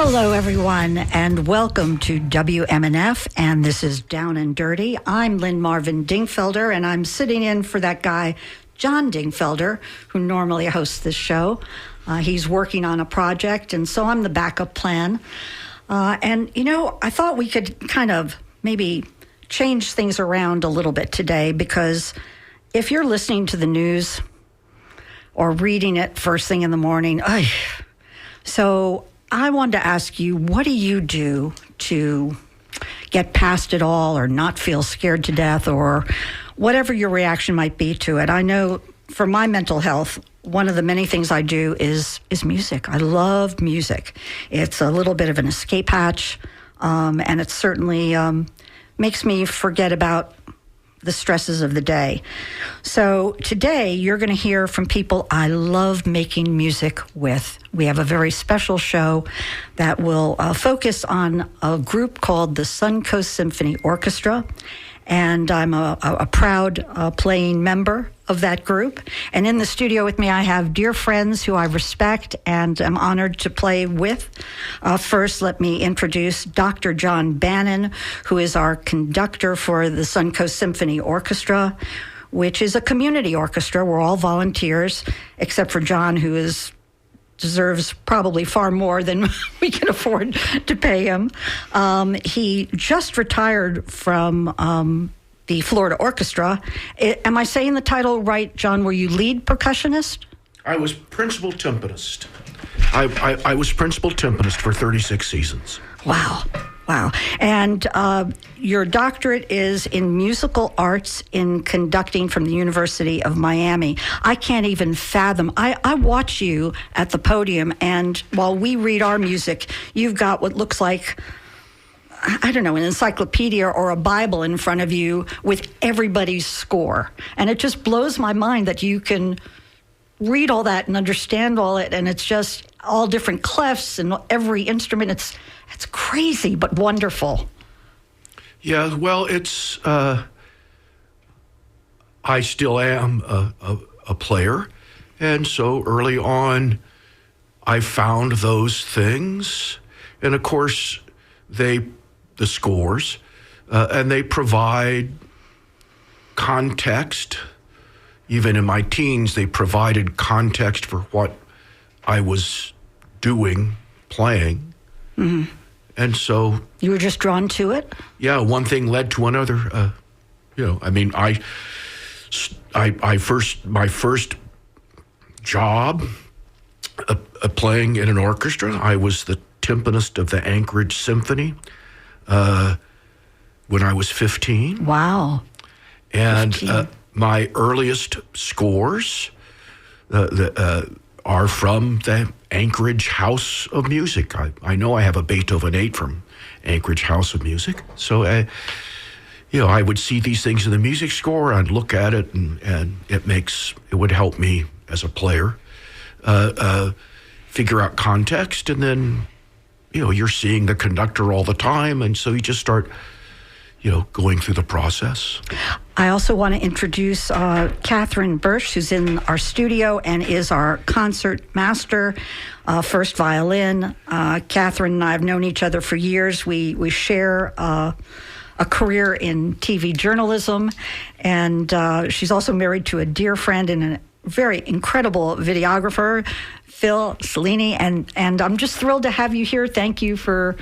Hello, everyone, and welcome to WMNF, and this is Down and Dirty. I'm Lynn Marvin Dingfelder, and I'm sitting in for that guy, John Dingfelder, who normally hosts this show. He's working on a project, and so I'm the backup plan. And, you know, I thought we could kind of maybe change things around a little bit today, because if you're listening to the news or reading it first thing in the morning, so I wanted to ask you, what do you do to get past it all or not feel scared to death or whatever your reaction might be to it? I know for my mental health, one of the many things I do is music. I love music. It's a little bit of an escape hatch, and it certainly makes me forget about the stresses of the day. So today you're going to hear from people I love making music with. We have a very special show that will focus on a group called the Suncoast Symphony Orchestra, and I'm a proud playing member of that group. And in the studio with me, I have dear friends who I respect and am honored to play with. First, let me introduce Dr. John Bannon, who is our conductor for the Suncoast Symphony Orchestra, which is a community orchestra. We're all volunteers, except for John, who deserves probably far more than we can afford to pay him. He just retired from the Florida Orchestra. Am I saying the title right, John? Were you lead percussionist? I was principal timpanist. I was principal timpanist for 36 seasons. Wow. And your doctorate is in musical arts in conducting from the University of Miami. I can't even fathom. I watch you at the podium, and while we read our music, you've got what looks like, I don't know, an encyclopedia or a Bible in front of you with everybody's score. And it just blows my mind that you can read all that and understand all it, and it's just all different clefs and every instrument. It's crazy, but wonderful. Yeah, well, it's, I still am a player. And so early on, I found those things. And of course, the scores, and they provide context. Even in my teens, they provided context for what I was doing, playing. Mm-hmm. And so you were just drawn to it? Yeah, one thing led to another. My first job playing in an orchestra, I was the timpanist of the Anchorage Symphony when I was 15. Wow. And my earliest scores are from the Anchorage House of Music. I know I have a Beethoven 8 from Anchorage House of Music. So, I would see these things in the music score, I'd look at it, and it would help me as a player figure out context. And then, you're seeing the conductor all the time, and so you just start, going through the process. I also want to introduce Catherine Bursch, who's in our studio and is our concert master, first violin. Catherine and I have known each other for years. We share a career in TV journalism, and she's also married to a dear friend and a very incredible videographer, Phil Cellini, and I'm just thrilled to have you here. Thank you for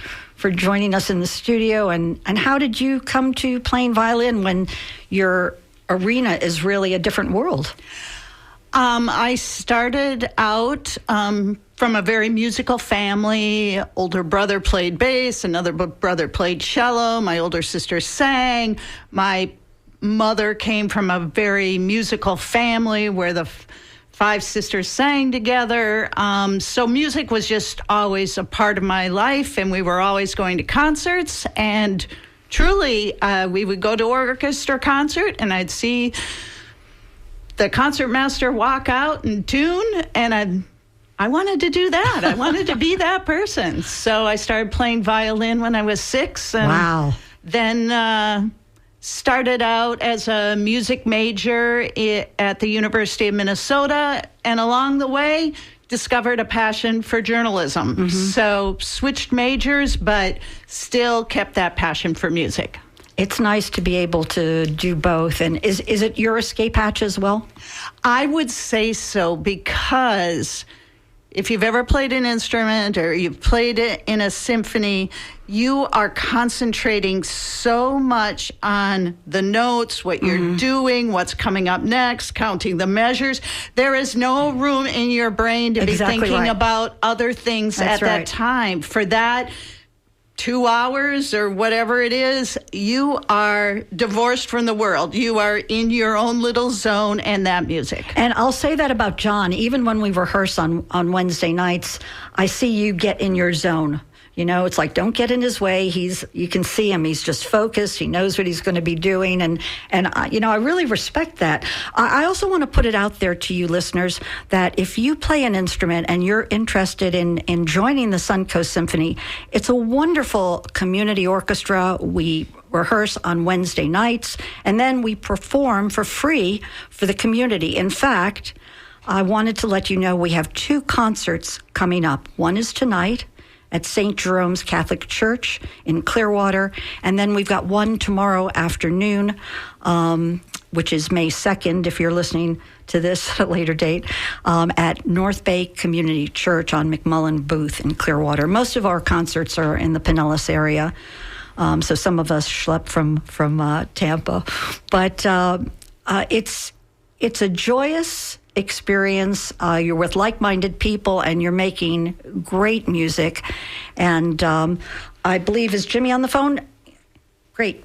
joining us in the studio. And how did you come to playing violin when your arena is really a different world? I started out from a very musical family. Older brother played bass, another brother played cello, my older sister sang. My mother came from a very musical family where the five sisters sang together. So music was just always a part of my life, and we were always going to concerts. And truly, we would go to orchestra concert, and I'd see the concertmaster walk out and tune, and I wanted to do that. I wanted to be that person. So I started playing violin when I was 6. And wow. Then started out as a music major at the University of Minnesota, and along the way discovered a passion for journalism. So switched majors, but still kept that passion for music. It's nice to be able to do both. And is it your escape hatch as well? I would say so, because if you've ever played an instrument or you've played it in a symphony, you are concentrating so much on the notes, what you're doing, what's coming up next, counting the measures. There is no room in your brain to be thinking about other things at that time. For that 2 hours or whatever it is, you are divorced from the world. You are in your own little zone and that music. And I'll say that about John. Even when we rehearse on Wednesday nights, I see you get in your zone. You know, it's like, don't get in his way. You can see him. He's just focused. He knows what he's going to be doing. And I really respect that. I also want to put it out there to you listeners that if you play an instrument and you're interested in joining the Suncoast Symphony, it's a wonderful community orchestra. We rehearse on Wednesday nights, and then we perform for free for the community. In fact, I wanted to let you know we have 2 concerts coming up. One is tonight at St. Jerome's Catholic Church in Clearwater. And then we've got one tomorrow afternoon, which is May 2nd, if you're listening to this at a later date, at North Bay Community Church on McMullen Booth in Clearwater. Most of our concerts are in the Pinellas area, so some of us schlepp from Tampa. But it's a joyous experience. You're with like-minded people and you're making great music. And I believe, is Jimmy on the phone? Great.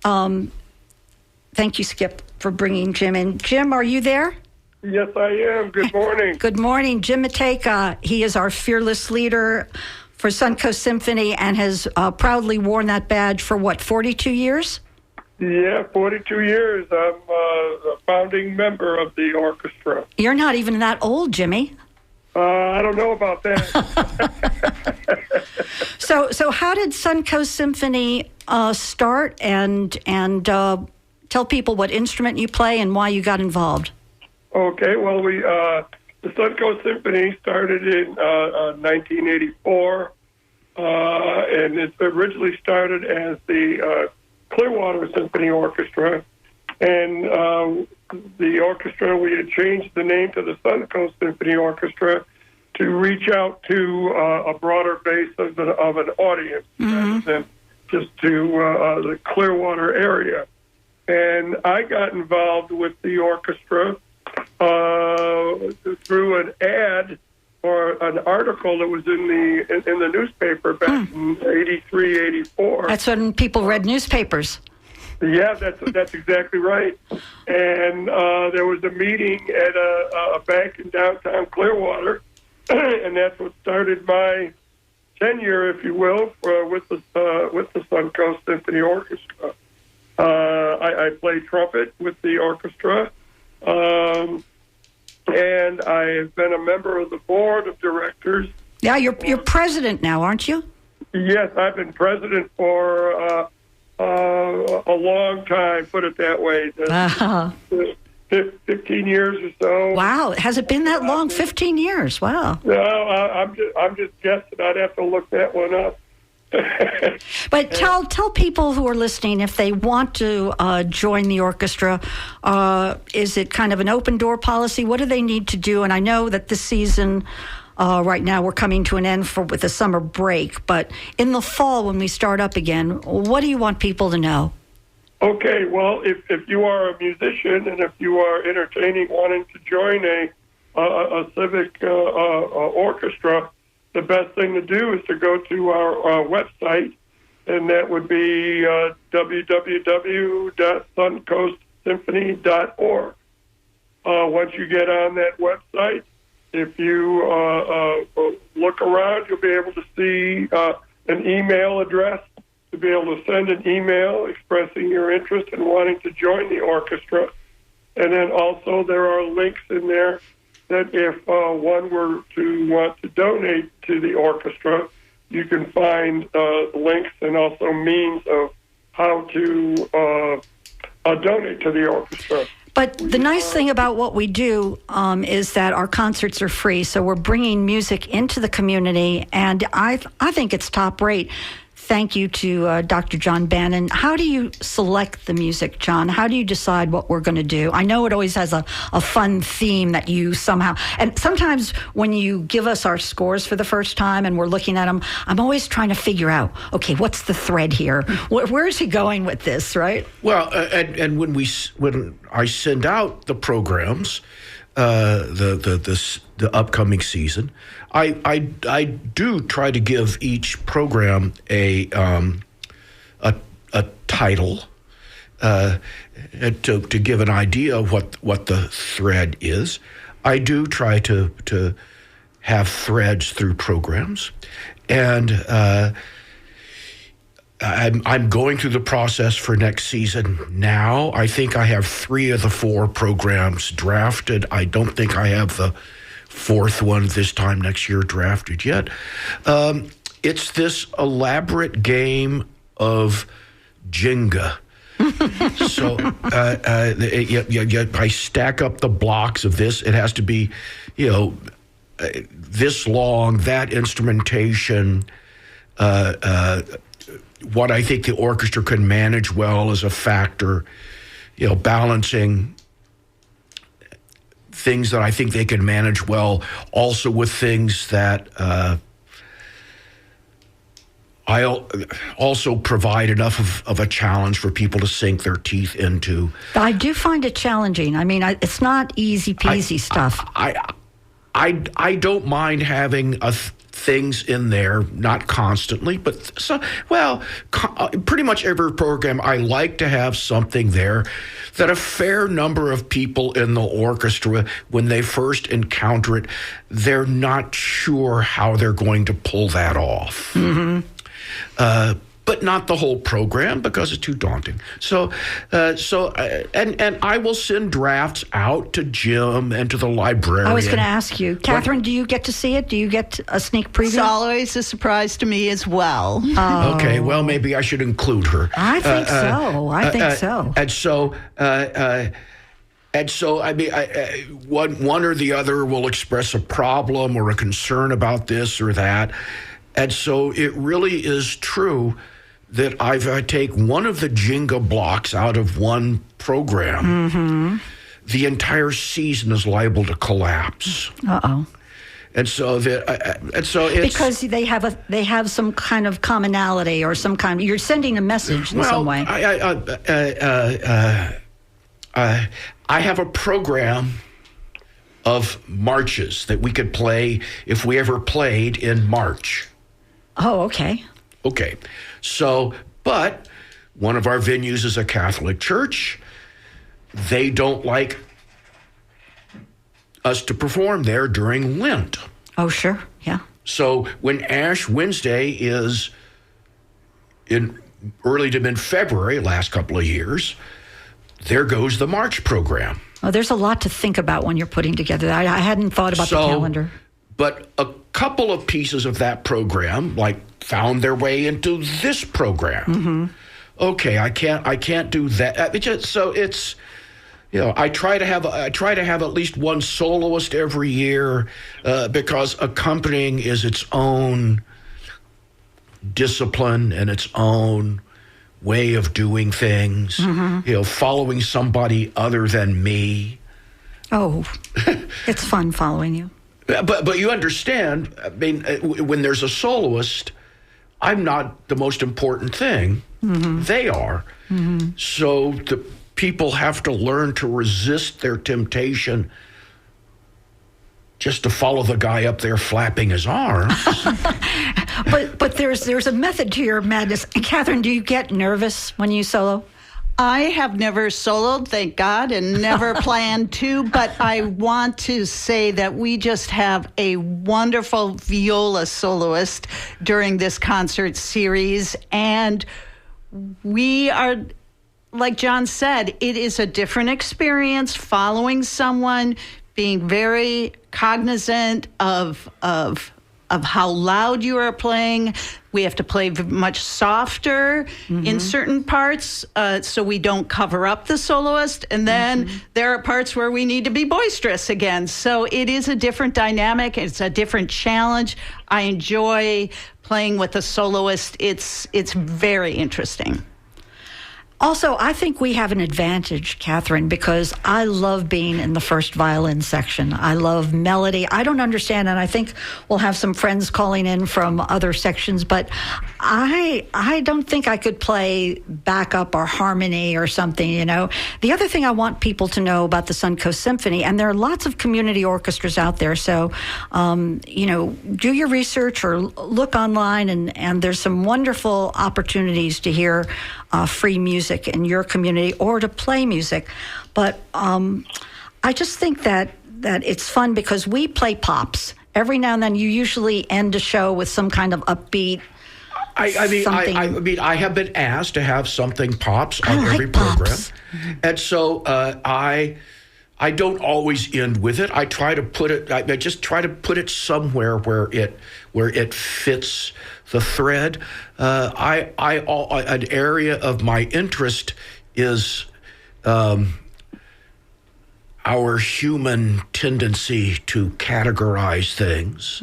Thank you, Skip, for bringing Jim in. Jim, are you there? Yes, I am. Good morning. Good morning. Jim Matejka, he is our fearless leader for Suncoast Symphony and has proudly worn that badge for, 42 years? Yeah, 42 years. I'm a founding member of the orchestra. You're not even that old, Jimmy. I don't know about that. So how did Suncoast Symphony start, and tell people what instrument you play and why you got involved? Okay, well, the Suncoast Symphony started in 1984, and it originally started as the Clearwater Symphony Orchestra, and the orchestra, we had changed the name to the Suncoast Symphony Orchestra to reach out to a broader base of an audience rather than just to the Clearwater area. And I got involved with the orchestra through an ad or an article that was in the newspaper back in 83, 84. That's when people read newspapers. Yeah, that's exactly right. And there was a meeting at a bank in downtown Clearwater, and that's what started my tenure, if you will, with the Suncoast Symphony Orchestra. I play trumpet with the orchestra. And I've been a member of the board of directors. Yeah, you're president now, aren't you? Yes, I've been president for a long time, put it that way. 15 years or so. Wow, has it been that long? 15 years, wow. No, I'm just guessing. I'd have to look that one up. But tell people who are listening, if they want to join the orchestra, is it kind of an open door policy? What do they need to do? And I know that this season, right now, we're coming to an end with the summer break. But in the fall, when we start up again, what do you want people to know? Okay, well, if you are a musician and if you are entertaining, wanting to join a civic orchestra, the best thing to do is to go to our website, and that would be www.suncoastsymphony.org. Once you get on that website, if you look around, you'll be able to see an email address to be able to send an email expressing your interest in wanting to join the orchestra. And then also there are links in there that if one were to want to donate to the orchestra, you can find links and also means of how to donate to the orchestra. But the nice thing about what we do is that our concerts are free, so we're bringing music into the community, and I think it's top rate. Thank you to Dr. John Bannon. How do you select the music, John? How do you decide what we're going to do? I know it always has a fun theme that you somehow... And sometimes when you give us our scores for the first time and we're looking at them, I'm always trying to figure out, okay, what's the thread here? Where is he going with this, right? Well, and when I send out the programs, the upcoming season, I do try to give each program a title to give an idea of what the thread is. I do try to have threads through programs, and I'm going through the process for next season now. I think I have 3 of the 4 programs drafted. I don't think I have the 4th one this time next year drafted yet. It's this elaborate game of Jenga. So I stack up the blocks of this. It has to be, this long, that instrumentation, what I think the orchestra can manage well is a factor, balancing things that I think they can manage well, also with things that I also provide enough of a challenge for people to sink their teeth into. I do find it challenging. I mean, it's not easy peasy stuff. I don't mind having things in there, not constantly, but pretty much every program I like to have something there that a fair number of people in the orchestra, when they first encounter it, they're not sure how they're going to pull that off. Mm-hmm. But not the whole program because it's too daunting. So I will send drafts out to Jim and to the librarian. I was going to ask you, Catherine, do you get to see it? Do you get a sneak preview? It's always a surprise to me as well. Oh. Okay, well, maybe I should include her. I think so. I think so. And so, I mean, one or the other will express a problem or a concern about this or that. And so it really is true that if I take one of the Jenga blocks out of one program, mm-hmm. the entire season is liable to collapse. Uh-oh. And so it's because they have some kind of commonality or some kind. You're sending a message in some way. I have a program of marches that we could play if we ever played in March. Oh, okay. Okay. So, but one of our venues is a Catholic church. They don't like us to perform there during Lent. Oh, sure. Yeah. So when Ash Wednesday is in early to mid-February, last couple of years, there goes the March program. Oh, there's a lot to think about when you're putting together that. I hadn't thought about the calendar. But a couple of pieces of that program, found their way into this program. Mm-hmm. Okay, I can't do that. I try to have at least one soloist every year because accompanying is its own discipline and its own way of doing things. Mm-hmm. Following somebody other than me. Oh, it's fun following you. But you understand, I mean, when there's a soloist, I'm not the most important thing. Mm-hmm. They are. Mm-hmm. So the people have to learn to resist their temptation just to follow the guy up there flapping his arms. But there's a method to your madness. And Catherine, do you get nervous when you solo? I have never soloed, thank God, and never planned to, but I want to say that we just have a wonderful viola soloist during this concert series, and we are, like John said, it is a different experience following someone, being very cognizant of of how loud you are playing. We have to play much softer in certain parts so we don't cover up the soloist. And then there are parts where we need to be boisterous again. So it is a different dynamic. It's a different challenge. I enjoy playing with a soloist. It's very interesting. Also, I think we have an advantage, Catherine, because I love being in the first violin section. I love melody. I don't understand, and I think we'll have some friends calling in from other sections, but I don't think I could play backup or harmony or something, you know. The other thing I want people to know about the Suncoast Symphony, and there are lots of community orchestras out there, so, you know, do your research or look online, and there's some wonderful opportunities to hear free music in your community or to play music. But I just think that it's fun because we play pops. Every now and then you usually end a show with some kind of upbeat I mean, I have been asked to have something pops on every program. Pops. And so I don't always end with it. I try to put it. I just try to put it somewhere where it fits the thread. An area of my interest is our human tendency to categorize things.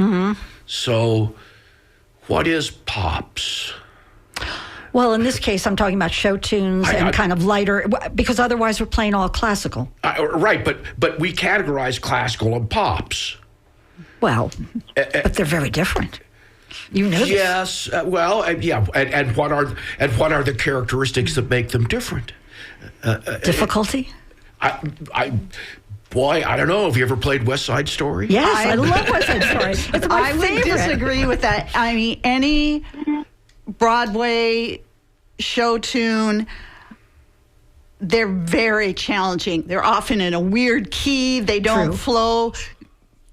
So, what is pops? Well, in this case, I'm talking about show tunes and kind of lighter, because otherwise we're playing all classical. Right, but we categorize classical and pops. Well, but they're very different. You know this. Yes, yeah, and what are the characteristics that make them different? Difficulty? Boy, I don't know. Have you ever played West Side Story? Yes, I love West Side Story. It's my favorite. Would disagree with that. I mean, any Broadway show tune, they're very challenging. They're often in a weird key. They don't flow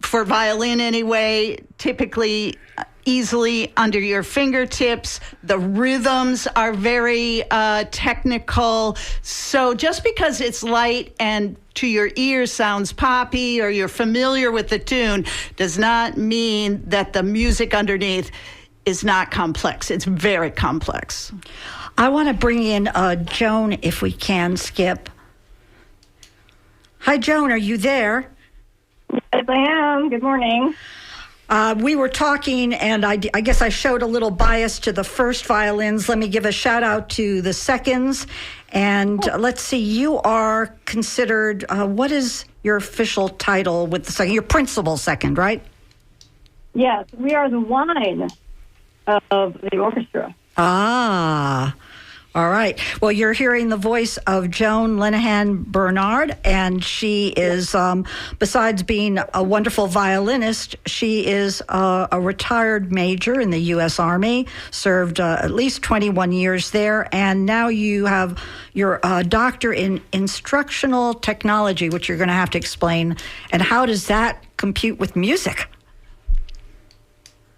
for violin anyway, typically easily under your fingertips. The rhythms are very technical. So just because it's light and to your ear sounds poppy or you're familiar with the tune does not mean that the music underneath is not complex. It's very complex. I want to bring in Joan if we can, Skip. Hi, Joan. Are you there? Yes, I am. Good morning. We were talking, and I guess I showed a little bias to the first violins. Let me give a shout out to the seconds. And let's see, you are considered, what is your official title with the second? Your principal second, right? Yes, we are the wine of the orchestra. Ah, all right. Well, you're hearing the voice of Joan Lenehan Bernard, and she is, besides being a wonderful violinist, she is a retired major in the U.S. Army, served at least 21 years there, and now you have your doctor in instructional technology, which you're going to have to explain. And how does that compute with music?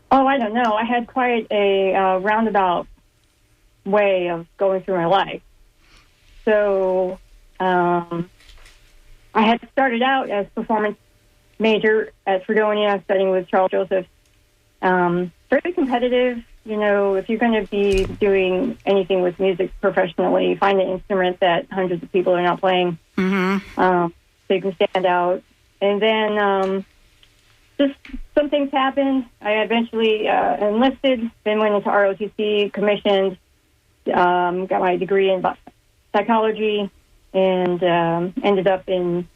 Oh, I don't know. I had quite a roundabout way of going through my life. So I had started out as performance major at Fredonia, studying with Charles Joseph. Very competitive. You know, if you're going to be doing anything with music professionally, find an instrument that hundreds of people are not playing, so you can stand out. And then just some things happened. I eventually enlisted, then went into ROTC, commissioned, got my degree in psychology, and ended up in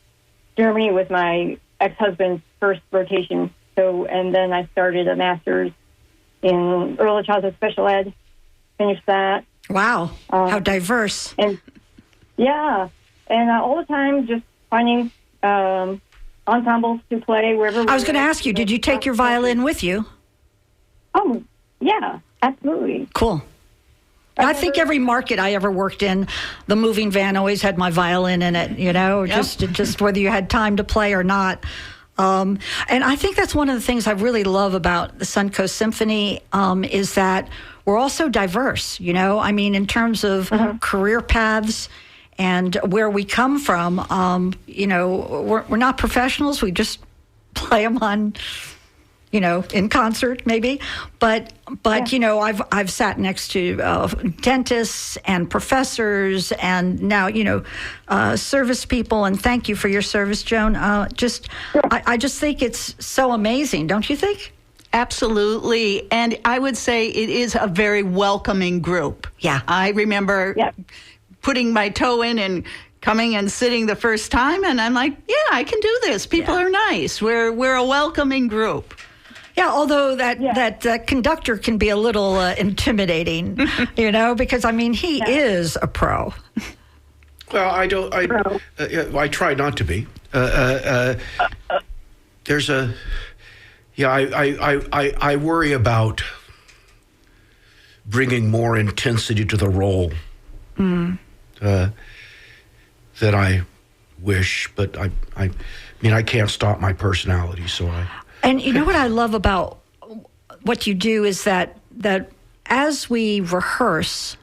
Germany with my ex-husband's first rotation. So, and then I started a master's in early childhood special ed, finished that. Wow, how diverse. And yeah, and all the time just finding ensembles to play wherever. I was going to ask you, did you take your violin with you? Oh, yeah, absolutely. Cool. I think every market I ever worked in, the moving van always had my violin in it, you know, just whether you had time to play or not. And I think that's one of the things I really love about the Suncoast Symphony is that we're also diverse, you know. I mean, in terms of career paths and where we come from, you know, we're not professionals. We just play them on in concert maybe, but I've sat next to dentists and professors and now service people, and thank you for your service, Joan. I just think it's so amazing, don't you think? Absolutely. And I would say it is a very welcoming group. Yeah. I remember putting my toe in and coming and sitting the first time, and I'm like, yeah, I can do this. People are nice. We're a welcoming group. Yeah, although that conductor can be a little intimidating, because he is a pro. Well, I try not to be. There's a, I worry about bringing more intensity to the role than I wish, but I can't stop my personality, so I. And you know what I love about what you do is that as we rehearse,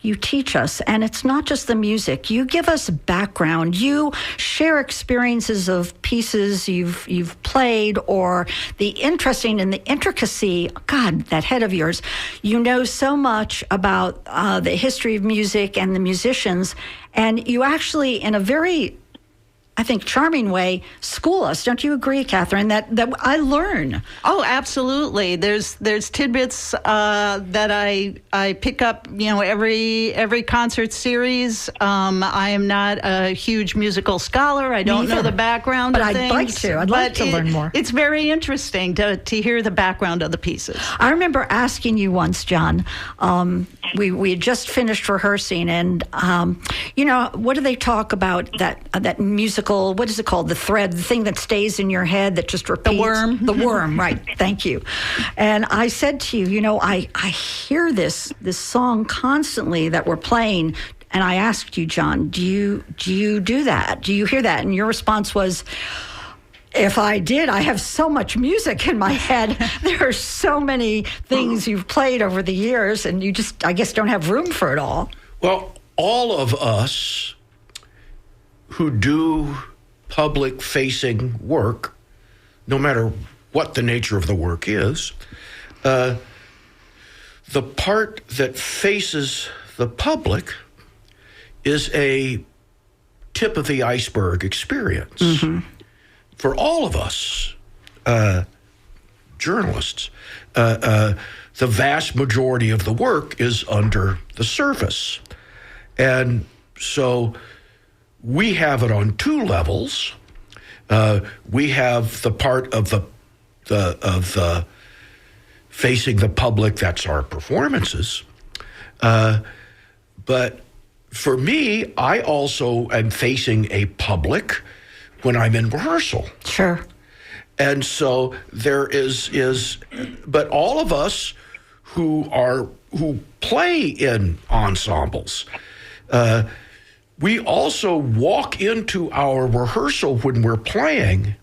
you teach us, and it's not just the music. You give us background. You share experiences of pieces you've played, or the interesting and the intricacy. God, that head of yours. You know so much about the history of music and the musicians, and you actually, in a very, I think, charming way, school us. Don't you agree, Catherine, that I learn? Oh, absolutely. There's tidbits that I pick up, every concert series. I am not a huge musical scholar. I don't know the background of things. But I'd like to. I'd like to learn more. It's very interesting to hear the background of the pieces. I remember asking you once, John, we had just finished rehearsing, and, what do they talk about that musical, what is it called? The thread, the thing that stays in your head that just repeats. The worm. The worm, right. Thank you. And I said to you, I hear this song constantly that we're playing, and I asked you, John, do you do that? Do you hear that? And your response was, if I did, I have so much music in my head. There are so many things you've played over the years, and you just, I guess, don't have room for it all. Well, all of us who do public-facing work, no matter what the nature of the work is, the part that faces the public is a tip of the iceberg experience. Mm-hmm. For all of us, journalists, the vast majority of the work is under the surface. And so we have it on two levels. We have the part of the facing the public, that's our performances. But for me, I also am facing a public when I'm in rehearsal. Sure. And so there is but all of us who play in ensembles, we also walk into our rehearsal when we're playing,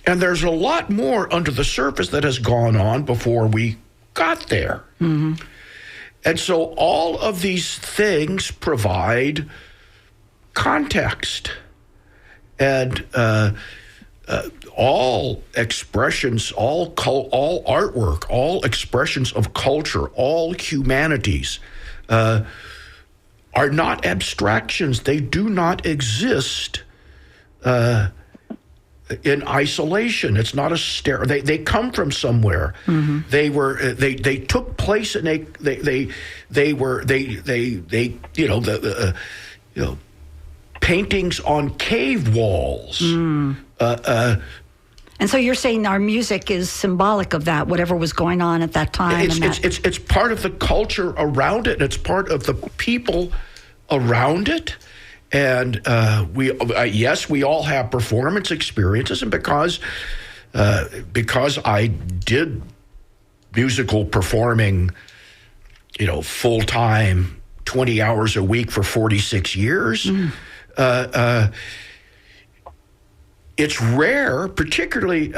and there's a lot more under the surface that has gone on before we got there. Mm-hmm. And so all of these things provide context, and all expressions, all artwork, all expressions of culture, all humanities are not abstractions. They do not exist in isolation. It's not a they come from somewhere. Mm-hmm. They took place, and they were paintings on cave walls. And so you're saying our music is symbolic of that, whatever was going on at that time. It's part of the culture around it, and it's part of the people around it. And we all have performance experiences, and because I did musical performing, full time, 20 hours a week for 46 years. It's rare, particularly in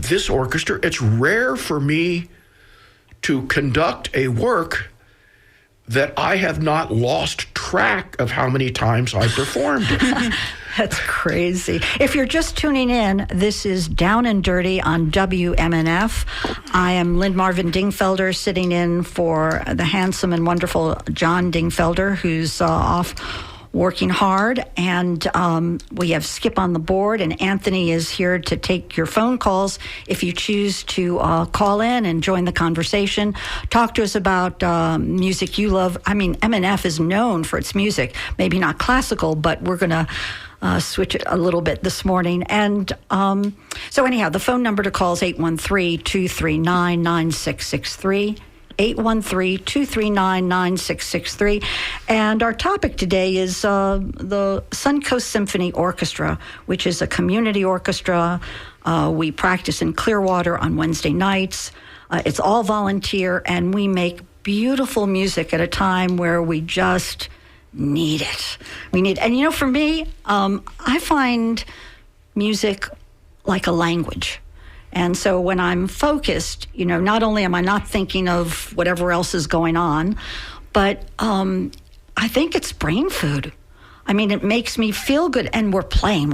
this orchestra, it's rare for me to conduct a work that I have not lost track of how many times I performed it. That's crazy. If you're just tuning in, this is Down and Dirty on WMNF. I am Lynn Marvin Dingfelder, sitting in for the handsome and wonderful John Dingfelder, who's off working hard. And we have Skip on the board, and Anthony is here to take your phone calls if you choose to call in and join the conversation. Talk to us about music you love. I mean, MNF is known for its music, maybe not classical, but we're going to switch it a little bit this morning. And so anyhow, the phone number to call is 813-239-9663. 813-239-9663. And our topic today is the Suncoast Symphony Orchestra, which is a community orchestra. We practice in Clearwater on Wednesday nights. It's all volunteer, and we make beautiful music at a time where we just need it. And for me, I find music like a language. And so when I'm focused, not only am I not thinking of whatever else is going on, but I think it's brain food. I mean, it makes me feel good. And we're playing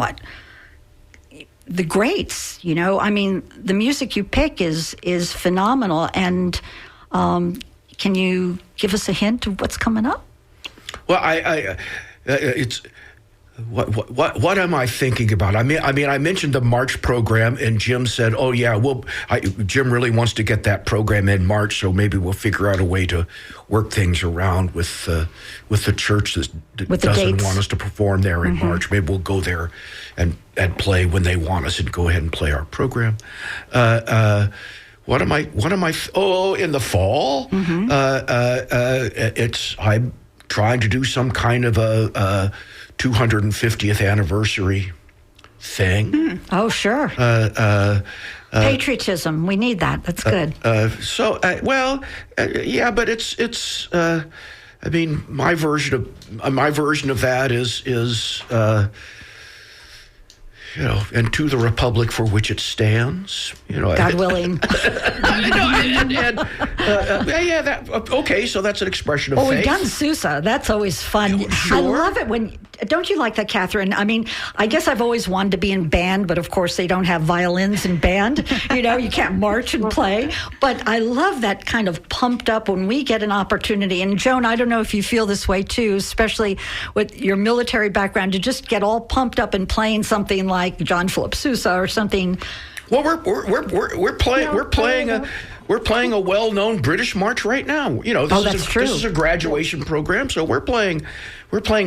the greats, I mean, the music you pick is phenomenal. And can you give us a hint of what's coming up? Well, it's what am I thinking about? I mean, I mentioned the March program, and Jim said, "Oh yeah, Jim really wants to get that program in March, so maybe we'll figure out a way to work things around with the church that doesn't want us to perform there in March. Maybe we'll go there and play when they want us, and go ahead and play our program." What am I? Oh, in the fall, I'm trying to do some kind of a 250th anniversary thing. Oh, sure. Patriotism. We need that. That's good. Yeah, but it's. I mean, my version of that is and to the republic for which it stands. God willing. Okay, so that's an expression of faith. faith. We've done Sousa. That's always fun. Sure. I love it when. Don't you like that, Catherine? I mean, I guess I've always wanted to be in band, but of course they don't have violins in band. You can't march and play. But I love that kind of pumped up when we get an opportunity. And Joan, I don't know if you feel this way too, especially with your military background, to just get all pumped up and playing something like John Philip Sousa or something. Well, we're playing a well-known British march right now. This is a graduation program, so we're playing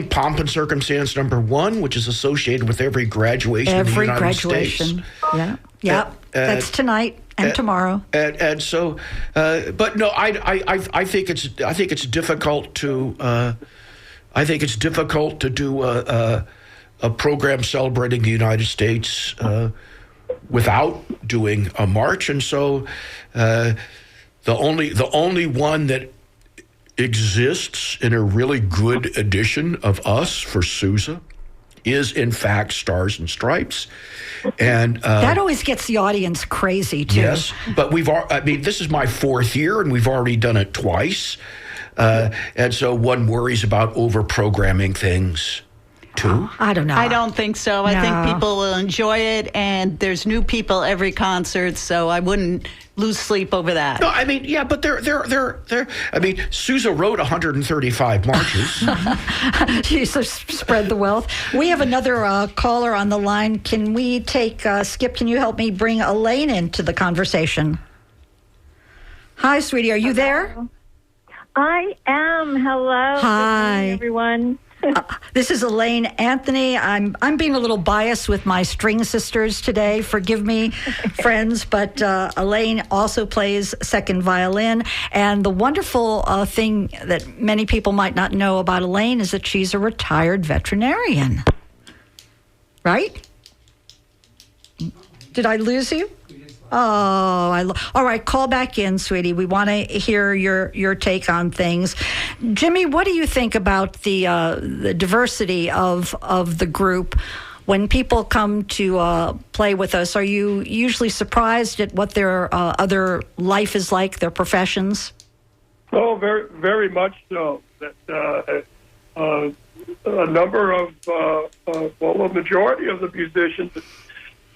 Pomp and Circumstance number 1, which is associated with every graduation in the United States. Yeah. That's tonight and tomorrow. And so, but no, I think it's difficult to do a program celebrating the United States without doing a march, and so the only one that exists in a really good edition of us for Sousa is in fact Stars and Stripes, and that always gets the audience crazy too. Yes, but this is my 4th year, and we've already done it twice, and so one worries about over programming things. Too? I don't know. I don't think so. I think people will enjoy it, and there's new people every concert, so I wouldn't lose sleep over that. No, I mean, yeah, but they're. I mean, Sousa wrote 135 marches. Jesus, spread the wealth. We have another caller on the line. Can we take Skip? Can you help me bring Elaine into the conversation? Hi, sweetie. Are you there? I am. Hello. Hi, good morning, everyone. This is Elaine Anthony. I'm being a little biased with my string sisters today. Forgive me, friends, but Elaine also plays second violin. And the wonderful thing that many people might not know about Elaine is that she's a retired veterinarian. Right? Did I lose you? Oh, all right. Call back in, sweetie. We want to hear your take on things. Jimmy, what do you think about the diversity of the group? When people come to play with us, are you usually surprised at what their other life is like, their professions? Oh, very, very much so. That a number of, a majority of the musicians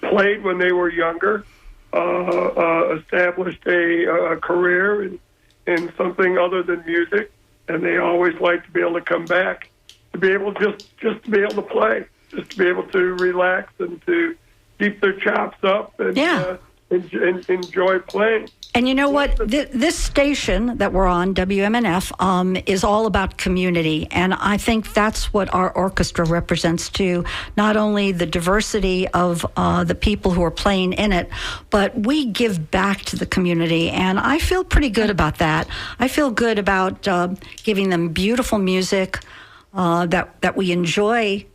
played when they were younger, established a career in something other than music, and they always like to be able to come back, to be able just to be able to play, just to be able to relax and to keep their chops up and enjoy playing. And you know what? This station that we're on, WMNF, is all about community. And I think that's what our orchestra represents too. Not only the diversity of the people who are playing in it, but we give back to the community. And I feel pretty good about that. I feel good about giving them beautiful music that we enjoy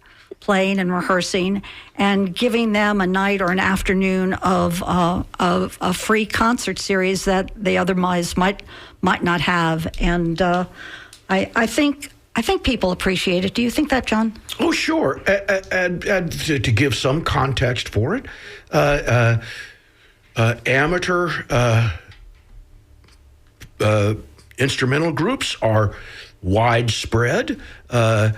playing and rehearsing, and giving them a night or an afternoon of a free concert series that they otherwise might not have. And I think people appreciate it. Do you think that, John? Oh, sure. And to give some context for it, amateur instrumental groups are widespread. I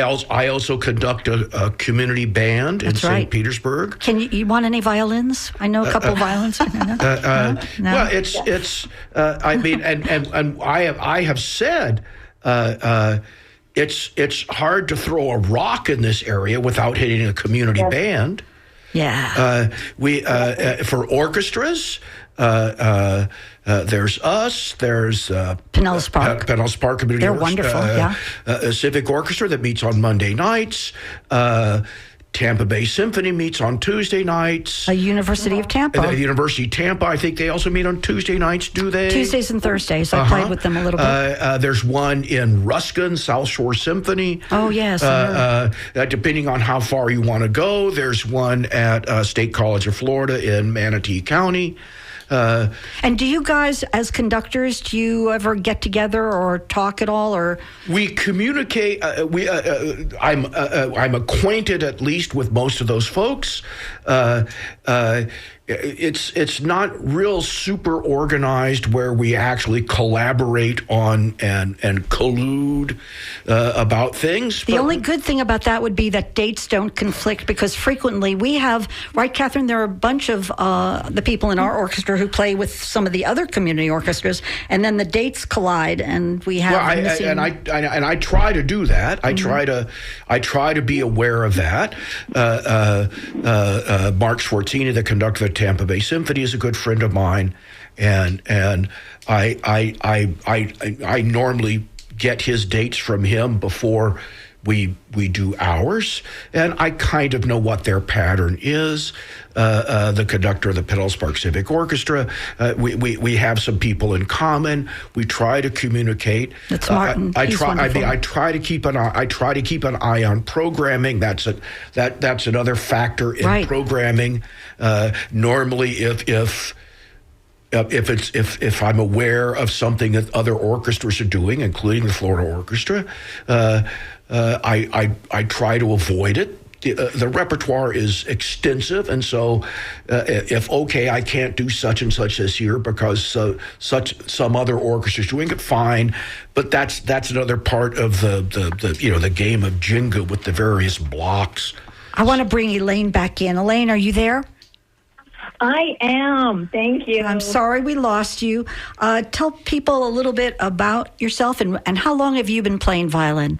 also conduct a community band in St. Petersburg. Can you want any violins? I know a couple of violins. No? Well, it's. I mean, and I have said. It's hard to throw a rock in this area without hitting a community band. Yeah. We for orchestras. There's us. There's Pinellas Park. Pinellas Park Community Orchestra. They're wonderful. A civic orchestra that meets on Monday nights. Tampa Bay Symphony meets on Tuesday nights. University of Tampa. The University of Tampa, I think they also meet on Tuesday nights, do they? Tuesdays and Thursdays. I played with them a little bit. There's one in Ruskin, South Shore Symphony. Oh, yes. Depending on how far you want to go, there's one at State College of Florida in Manatee County. And do you guys, as conductors, do you ever get together or talk at all? Or we communicate. I'm acquainted at least with most of those folks. It's not real super organized where we actually collaborate on and collude about things. The only good thing about that would be that dates don't conflict, because frequently we have, right, Catherine, there are a bunch of the people in our orchestra who play with some of the other community orchestras, and then the dates collide, and we have I try to do that. Mm-hmm. I try to be aware of that. Mark Schwartzini, the conductor of the Tampa Bay Symphony, is a good friend of mine, and I normally get his dates from him before we do ours, and I kind of know what their pattern is. The conductor of the Pinellas Park Civic Orchestra, we have some people in common. We try to communicate. That's Martin. I try to keep an eye on programming. That's another factor in programming. Normally, if I'm aware of something that other orchestras are doing, including the Florida Orchestra, I try to avoid it. The repertoire is extensive, and so if I can't do such and such this year because some other orchestra is doing it, fine. But that's another part of the game of Jenga with the various blocks. I want to bring Elaine back in. Elaine, are you there? I am. Thank you. I'm sorry we lost you. Tell people a little bit about yourself and how long have you been playing violin?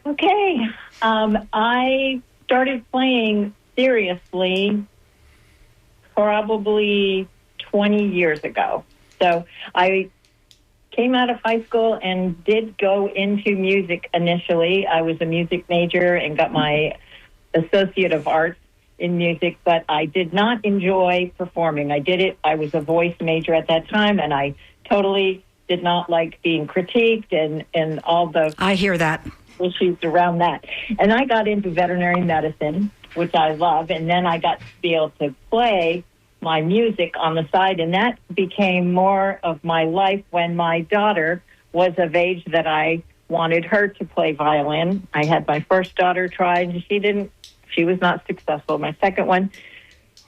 Okay. I started playing seriously probably 20 years ago. So I came out of high school and did go into music initially. I was a music major and got my Associate of Arts in music, but I did not enjoy performing. I was a voice major at that time, and I totally did not like being critiqued and all the... I hear that. ...issues around that. And I got into veterinary medicine, which I love, and then I got to be able to play my music on the side, and that became more of my life when my daughter was of age that I wanted her to play violin. I had my first daughter try, and she was not successful. My second one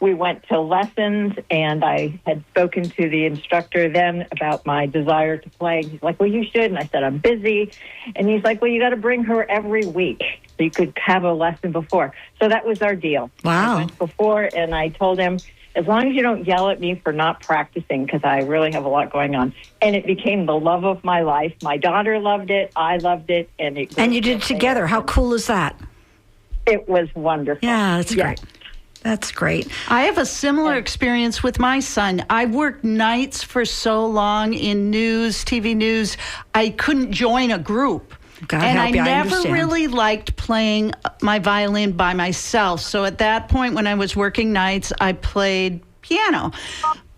we went to lessons, and I had spoken to the instructor then about my desire to play. He's like, well, you should. And I said, I'm busy. And he's like, well, you got to bring her every week so you could have a lesson before. So that was our deal. Wow. I went before, and I told him, as long as you don't yell at me for not practicing, because I really have a lot going on. And it became the love of my life. My daughter loved it. I loved it. And you did it together. How cool is that? It was wonderful. Yeah, that's great. That's great. I have a similar experience with my son. I worked nights for so long in news, TV news. I couldn't join a group. God and help I you, I never understand. really liked playing my violin by myself. So at that point, when I was working nights, I played piano.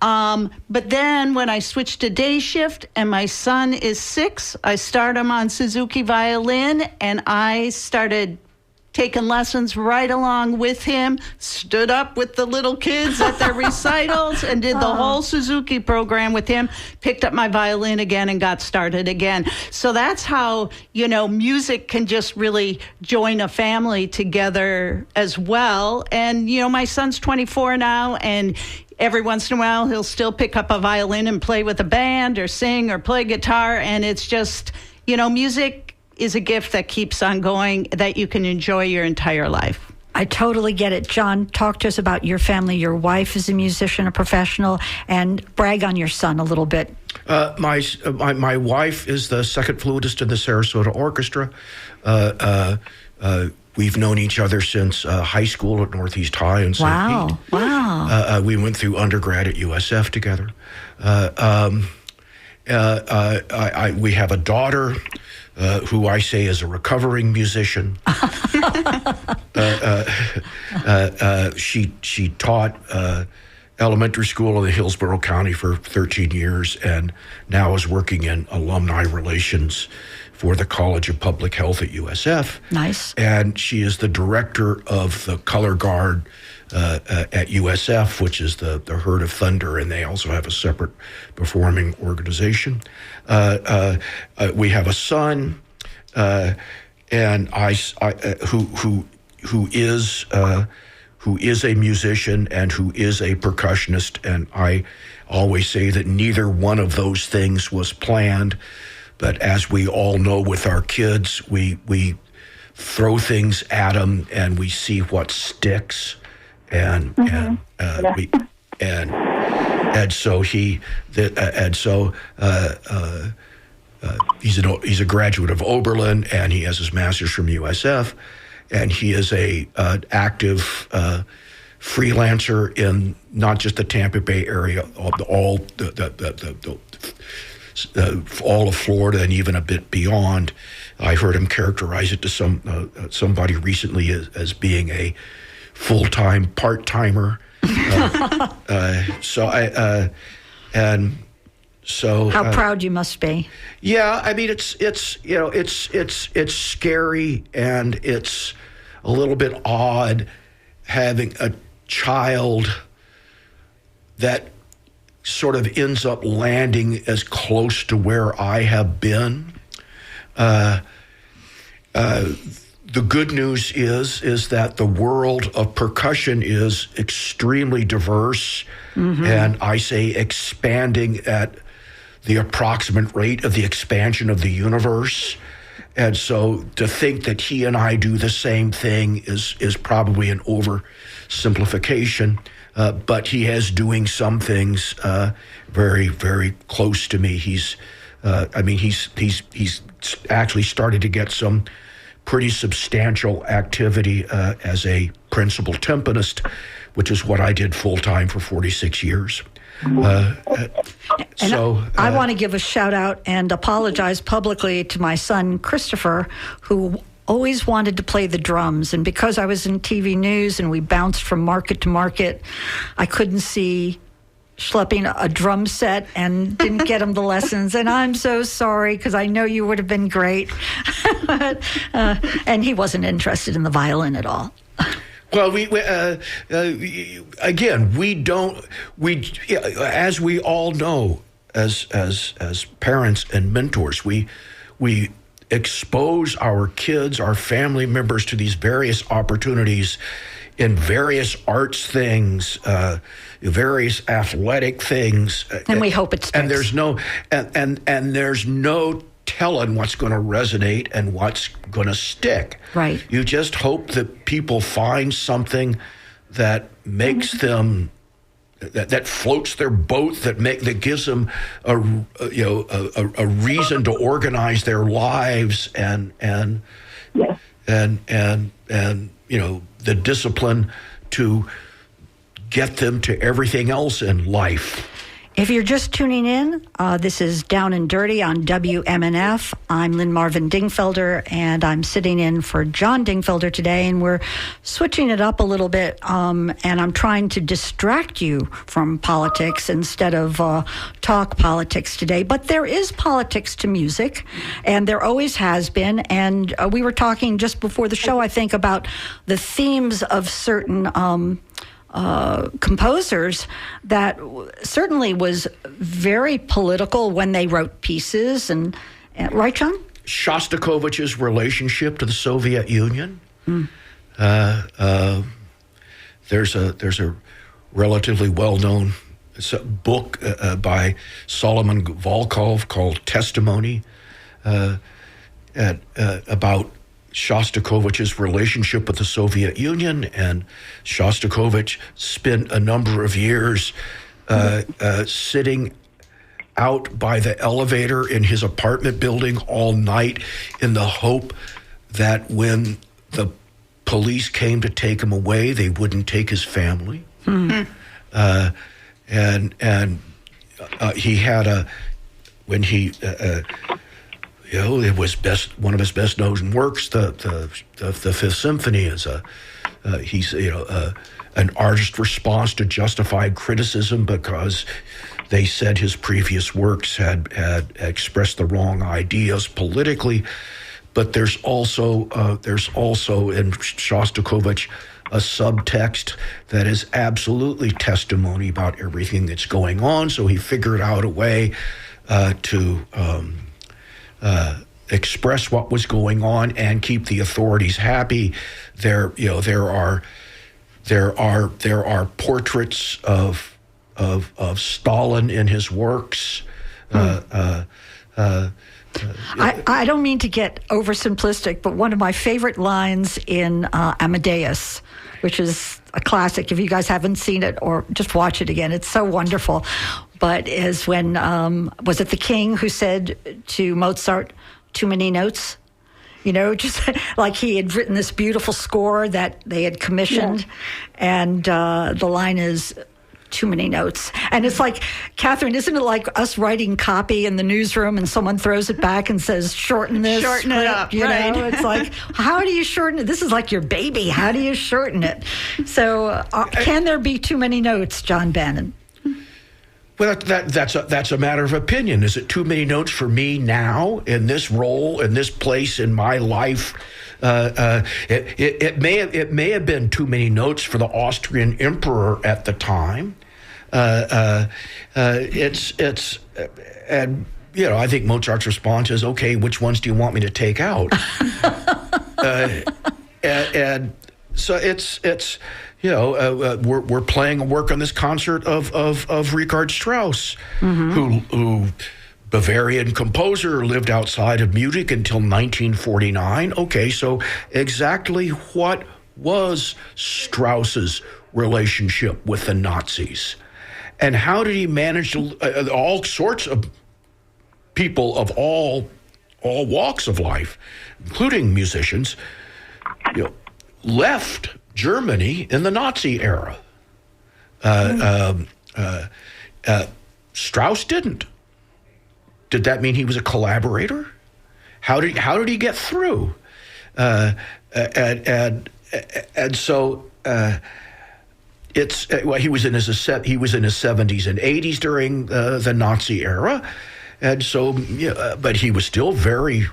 But then when I switched to day shift and my son is 6, I start him on Suzuki violin, and I started taking lessons right along with him, stood up with the little kids at their recitals and did the whole Suzuki program with him, picked up my violin again and got started again. So that's how, music can just really join a family together as well. And, my son's 24 now, and every once in a while he'll still pick up a violin and play with a band or sing or play guitar. And it's just, music is a gift that keeps on going, that you can enjoy your entire life. I totally get it. John, talk to us about your family. Your wife is a musician, a professional, and brag on your son a little bit. My wife is the second fluteist in the Sarasota Orchestra. We've known each other since high school at Northeast High in St. Pete. Wow. We went through undergrad at USF together. We have a daughter who I say is a recovering musician. She taught elementary school in the Hillsborough County for 13 years and now is working in alumni relations for the College of Public Health at USF. Nice. And she is the director of the Color Guard at USF, which is the Herd of Thunder, and they also have a separate performing organization. We have a son, and who is a musician and who is a percussionist, and I always say that neither one of those things was planned. But as we all know with our kids, we throw things at them and we see what sticks. And so he's a graduate of Oberlin, and he has his master's from USF, and he is a active freelancer in not just the Tampa Bay area, all of Florida and even a bit beyond. I heard him characterize it to somebody recently as being a full-time part-timer. How proud you must be. Yeah, I mean it's scary, and it's a little bit odd having a child that sort of ends up landing as close to where I have been. The good news is that the world of percussion is extremely diverse, and I say expanding at the approximate rate of the expansion of the universe. And so to think that he and I do the same thing is probably an oversimplification, but he is doing some things very, very close to me. He's actually started to get some pretty substantial activity as a principal timpanist, which is what I did full-time for 46 years. I want to give a shout out and apologize publicly to my son, Christopher, who always wanted to play the drums. And because I was in TV news and we bounced from market to market, I couldn't see schlepping a drum set and didn't get him the lessons. And I'm so sorry, because I know you would have been great. And he wasn't interested in the violin at all. Well, as we all know, as parents and mentors, we expose our kids, our family members to these various opportunities in various arts things, various athletic things. And we hope it sticks. And there's no and there's no telling what's going to resonate and what's going to stick. Right. You just hope that people find something that makes them that floats their boat, that gives them a reason to organize their lives and Yes. and the discipline to get them to everything else in life. If you're just tuning in, this is Down and Dirty on WMNF. I'm Lynn Marvin Dingfelder, and I'm sitting in for John Dingfelder today, and we're switching it up a little bit, and I'm trying to distract you from politics instead of talk politics today. But there is politics to music, and there always has been, and we were talking just before the show, I think, about the themes of certain composers that certainly was very political when they wrote pieces, and right, John? Shostakovich's relationship to the Soviet Union. There's a relatively well-known book by Solomon Volkov called Testimony about Shostakovich's relationship with the Soviet Union, and Shostakovich spent a number of years sitting out by the elevator in his apartment building all night in the hope that when the police came to take him away, they wouldn't take his family. He had it was one of his best known works. The Fifth Symphony is an artist's response to justified criticism because they said his previous works had expressed the wrong ideas politically. But there's also in Shostakovich a subtext that is absolutely testimony about everything that's going on. So he figured out a way to express what was going on and keep the authorities happy. There are portraits of Stalin in his works. I don't mean to get oversimplistic, but one of my favorite lines in Amadeus, which is a classic, if you guys haven't seen it, or just watch it again, it's so wonderful, but is when, was it the king who said to Mozart, too many notes? Just like he had written this beautiful score that they had commissioned, and the line is, too many notes. And it's like, Catherine, isn't it like us writing copy in the newsroom and someone throws it back and says, shorten this? Shorten it up, right? It's like, how do you shorten it? This is like your baby. How do you shorten it? So can there be too many notes, John Bannon? Well, that's a matter of opinion. Is it too many notes for me now in this role, in this place in my life? It may have been too many notes for the Austrian emperor at the time. I think Mozart's response is, okay, which ones do you want me to take out? And so it's we're playing a work on this concert of Richard Strauss, who Bavarian composer, lived outside of Munich until 1949. Okay, so exactly what was Strauss's relationship with the Nazis? And how did he manage to, all sorts of people of all walks of life, including musicians, left Germany in the Nazi era. Strauss didn't. Did that mean he was a collaborator? How did he get through? And so he was in his 70s and 80s during the Nazi era, and so but he was still very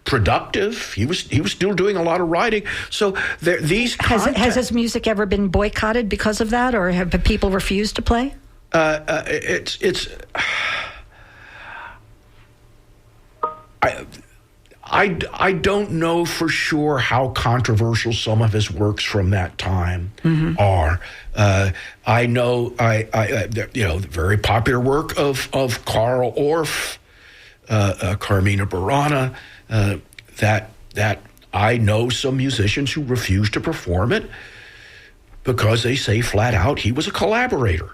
productive. He was still doing a lot of writing. So these has his music ever been boycotted because of that, or have people refused to play? I don't know for sure how controversial some of his works from that time are. I know the very popular work of Carl Orff, Carmina Burana, that I know some musicians who refuse to perform it because they say flat out he was a collaborator.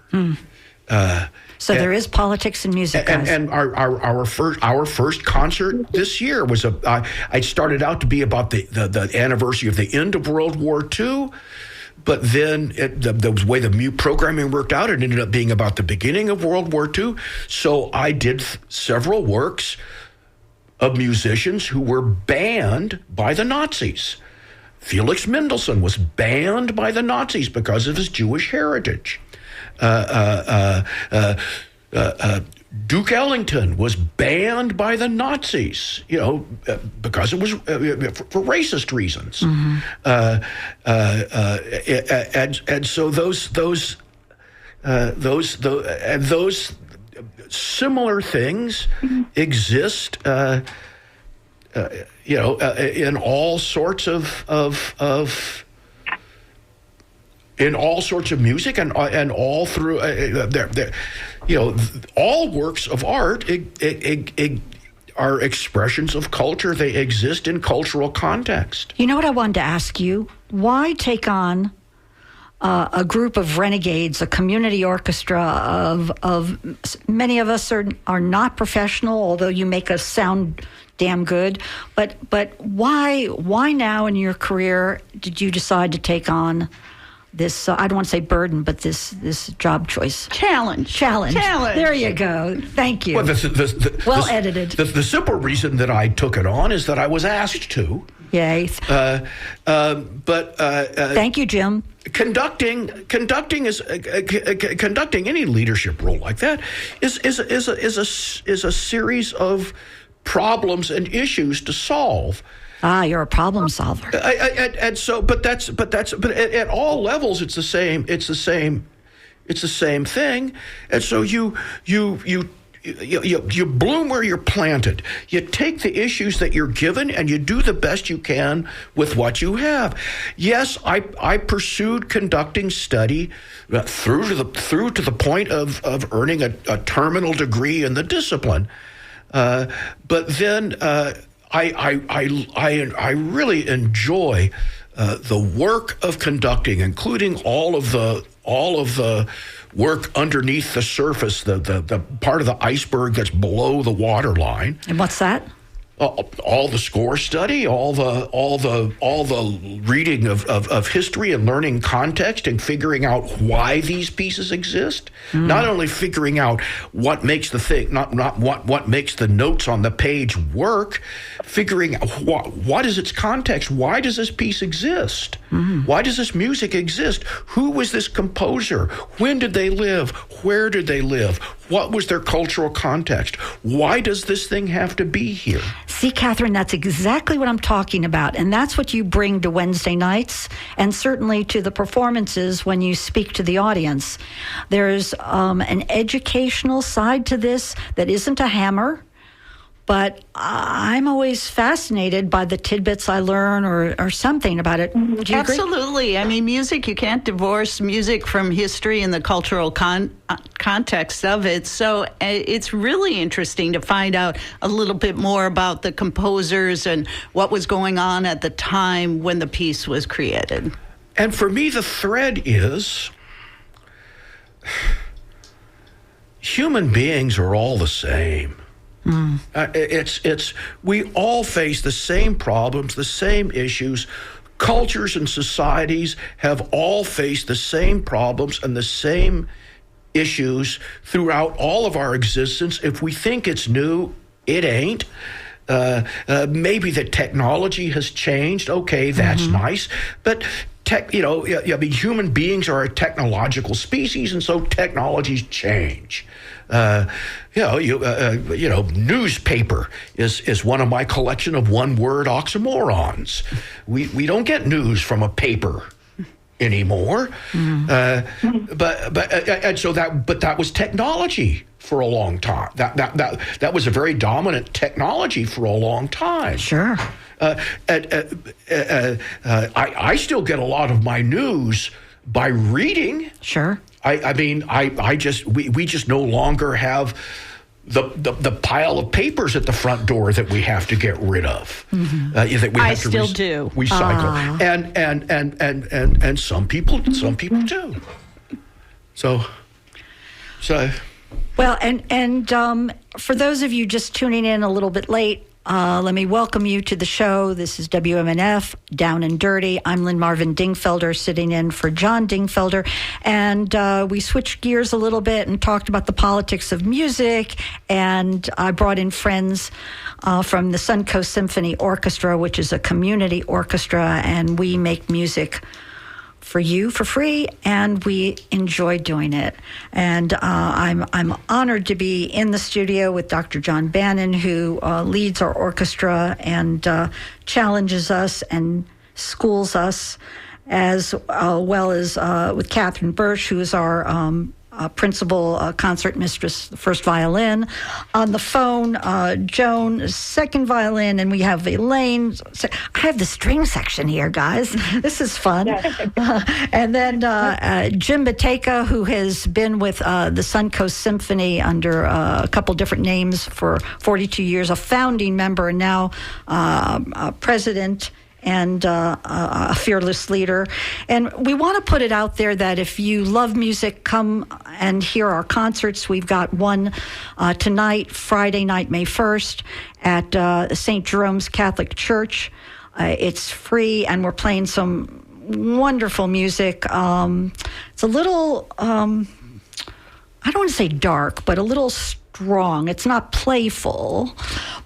So there is politics in music, guys. And our first concert this year was I started out to be about the anniversary of the end of World War II, but then the way the programming worked out, it ended up being about the beginning of World War II. So I did several works of musicians who were banned by the Nazis. Felix Mendelssohn was banned by the Nazis because of his Jewish heritage. Duke Ellington was banned by the Nazis, because it was for racist reasons. And so those similar things exist, in all sorts in all sorts of music and all through all works of art are expressions of culture. They exist in cultural context. You know what I wanted to ask you? Why take on a group of renegades, a community orchestra of many of us are not professional, although you make us sound damn good. But why now in your career did you decide to take on this, I don't want to say burden, but this job choice? Challenge. There you go. Thank you. Well, edited. The simple reason that I took it on is that I was asked to. Yay. Thank you, Jim. Conducting any leadership role like that is a series of problems and issues to solve. You're a problem solver. But at all levels, it's the same thing. And so you bloom where you're planted. You take the issues that you're given and you do the best you can with what you have. Yes, I pursued conducting study through to the point of earning a terminal degree in the discipline. But then I really enjoy the work of conducting, including all of the work underneath the surface, the part of the iceberg that's below the waterline. And what's that? All the score study, all the reading of history and learning context and figuring out why these pieces exist. Not only figuring out what makes the thing, not what makes the notes on the page work, figuring out what is its context. Why does this piece exist? Why does this music exist? Who was this composer? When did they live? Where did they live? What was their cultural context? Why does this thing have to be here? See, Catherine, that's exactly what I'm talking about. And that's what you bring to Wednesday nights and certainly to the performances when you speak to the audience. There's an educational side to this that isn't a hammer, but I'm always fascinated by the tidbits I learn or something about it. Do you agree? Absolutely. I mean, music, you can't divorce music from history and the cultural context of it. So it's really interesting to find out a little bit more about the composers and what was going on at the time when the piece was created. And for me, the thread is human beings are all the same. We all face the same problems, the same issues. Cultures and societies have all faced the same problems and the same issues throughout all of our existence. If we think it's new, it ain't. Maybe the technology has changed. Okay, that's nice. But human beings are a technological species, and so technologies change. Newspaper is one of my collection of one-word oxymorons. We don't get news from a paper anymore. But that was technology for a long time. That was a very dominant technology for a long time. Sure. I still get a lot of my news by reading. Sure. We just no longer have the pile of papers at the front door that we have to get rid of. That we have I to still do. recycle. And some people do. So. Well, and for those of you just tuning in a little bit late, let me welcome you to the show. This is WMNF, Down and Dirty. I'm Lynn Marvin Dingfelder, sitting in for John Dingfelder. And we switched gears a little bit and talked about the politics of music. And I brought in friends from the Suncoast Symphony Orchestra, which is a community orchestra. And we make music for you for free, and we enjoy doing it. And I'm honored to be in the studio with Dr. John Bannon, who leads our orchestra and challenges us and schools us, as well as with Catherine Birch, who is our principal concert mistress, first violin. On the phone, Joan, second violin, and we have Elaine. I have the string section here, guys. This is fun. And then Jim Bateka, who has been with the Suncoast Symphony under a couple different names for 42 years, a founding member, and now president and a fearless leader. And we want to put it out there that if you love music, come and hear our concerts. We've got one tonight, Friday night, May 1st, at St. Jerome's Catholic Church. It's free, and we're playing some wonderful music. It's a little, I don't want to say dark, but a little strong. It's not playful,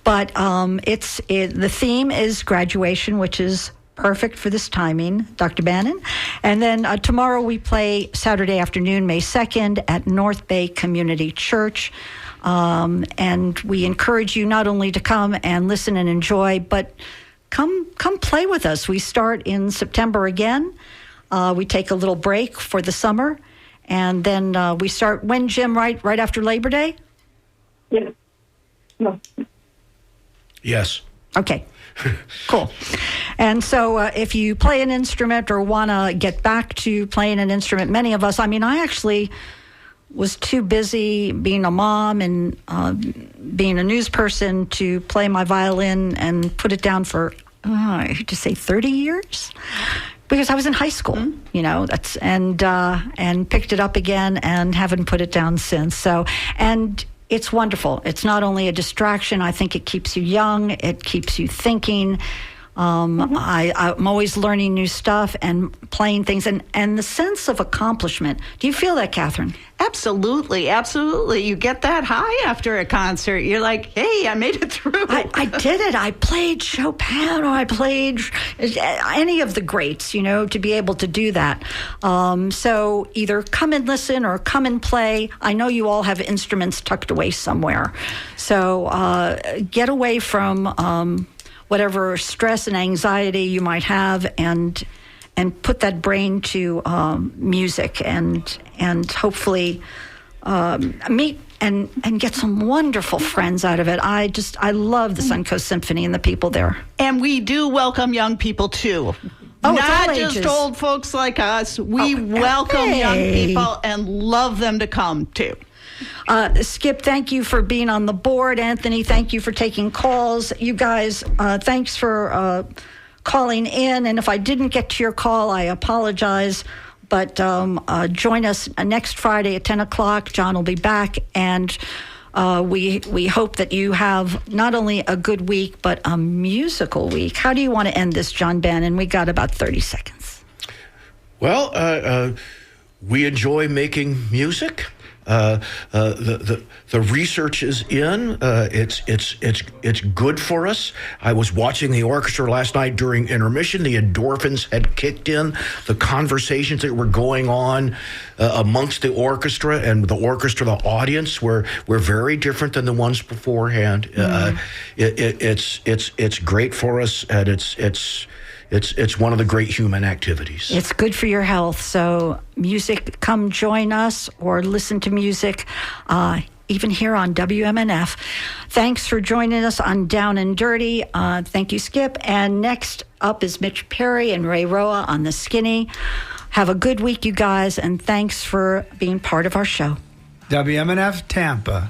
but the theme is graduation, which is perfect for this timing, Dr. Bannon. And then tomorrow we play Saturday afternoon, May 2nd, at North Bay Community Church. And we encourage you not only to come and listen and enjoy, but come play with us. We start in September again. We take a little break for the summer, and then we start when, Jim? Right after Labor Day? Yes. No. Yes. Okay, cool. And so if you play an instrument or want to get back to playing an instrument, many of us, I actually was too busy being a mom and being a news person to play my violin and put it down for, I hate to say 30 years. Because I was in high school, and picked it up again and haven't put it down since. So, and it's wonderful. It's not only a distraction. I think it keeps you young. It keeps you thinking. I'm always learning new stuff and playing things, and the sense of accomplishment. Do you feel that, Catherine? Absolutely, absolutely. You get that high after a concert. You're like, hey, I made it through. I did it. I played Chopin, or I played any of the greats, to be able to do that. So either come and listen or come and play. I know you all have instruments tucked away somewhere. So get away from whatever stress and anxiety you might have, and put that brain to music, and hopefully meet and get some wonderful friends out of it. I love the Suncoast Symphony and the people there. And we do welcome young people too. Oh, not just old folks like us. We welcome young people and love them to come too. Skip, thank you for being on the board. Anthony, thank you for taking calls. You guys, thanks for calling in. And if I didn't get to your call, I apologize. But join us next Friday at 10 o'clock. John will be back. And we hope that you have not only a good week, but a musical week. How do you want to end this, John Bannon? We got about 30 seconds. Well, we enjoy making music. The research is in. It's good for us. I was watching the orchestra last night during intermission. The endorphins had kicked in. The conversations that were going on amongst the orchestra and the audience were very different than the ones beforehand. It's great for us, and it's one of the great human activities. It's good for your health. So music, come join us or listen to music even here on WMNF. Thanks for joining us on Down and Dirty. Thank you, Skip. And next up is Mitch Perry and Ray Roa on The Skinny. Have a good week, you guys, and thanks for being part of our show. WMNF Tampa.